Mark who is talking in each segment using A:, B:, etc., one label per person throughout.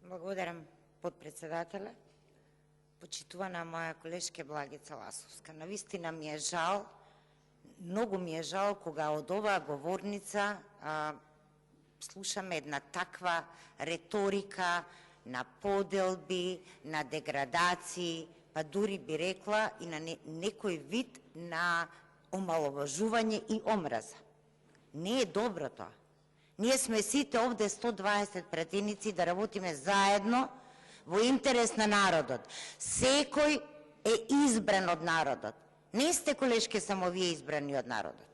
A: Благодарам, подпредседателе. Почитувана моја колешке Благица Ласовска. Навистина ми е жал, многу ми е жал кога од оваа говорница слушаме една таква реторика на поделби, на деградации, па дури би рекла и на некој вид на омаловажување и омраза. Не е добро тоа. Ние сме сите овде 120 пратеници да работиме заедно во интерес на народот. Секој е избран од народот. Не сте, колешке, само вие избрани од народот.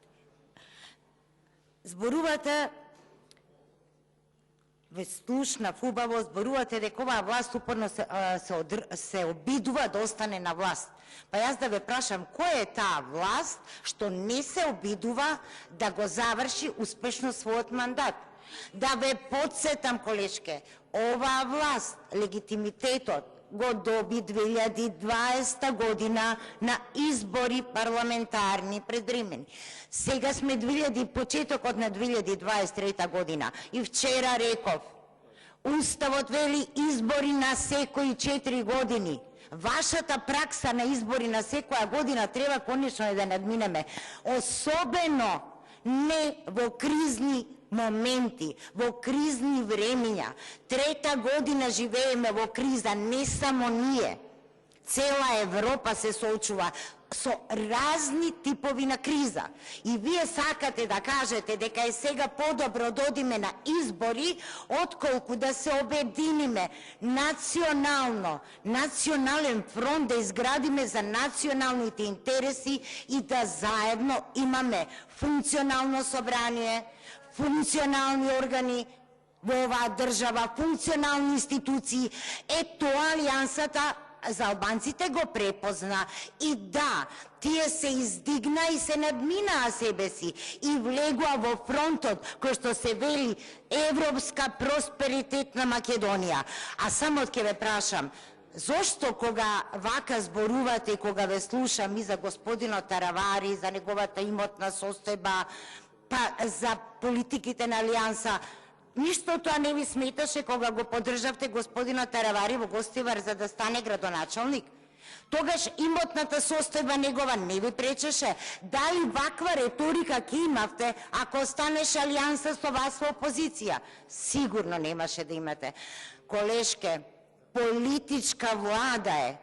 A: Зборувате, ве слушнав убаво, зборувате дека оваа власт упорно се обидува да остане на власт. Па јас да ве прашам, која е таа власт што не се обидува да го заврши успешно својот мандат? Да ве подсетам, колешке, оваа власт, легитимитетот го доби 2020 година на избори парламентарни предвремени. Сега сме почетокот на 2023 година и вчера реков, Уставот вели избори на секои 4 години. Вашата пракса на избори на секоја година треба конечно да надминеме. Особено не во кризни моменти, во кризни времења. Трета година живееме во криза, не само ние. Цела Европа се соочува со разни типови на криза. И вие сакате да кажете дека е сега подобро да одиме на избори, отколку да се обединиме национално, национален фронт да изградиме за националните интереси и да заедно имаме функционално собрание, функционални органи во оваа држава, функционални институции. Тоа алијансата за албанците го препозна и да, тие се издигна и се надминаа себе си и влегуа во фронтот кој што се вели Европска просперитетна Македонија. А само ќе ве прашам, зошто кога вака зборувате и кога ве слушам и за господинот Таравари, за неговата имотна состојба, па за политиките на Алијанса, ништо тоа не ви сметаше кога го поддржавте господинот Таравари во Гостивар за да стане градоначалник? Тогаш имотната состојба негова не ви пречеше? Дали ваква реторика ќе имавте ако станеше Алијанса со вас во опозиција? Сигурно немаше да имате. Колешке, политичка влада е.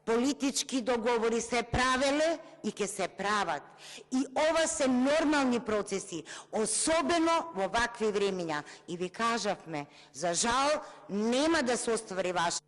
A: Политички договори се правеле и ќе се прават. И ова се нормални процеси, особено во вакви времења. И ви кажавме, за жал, нема да се оствари ваша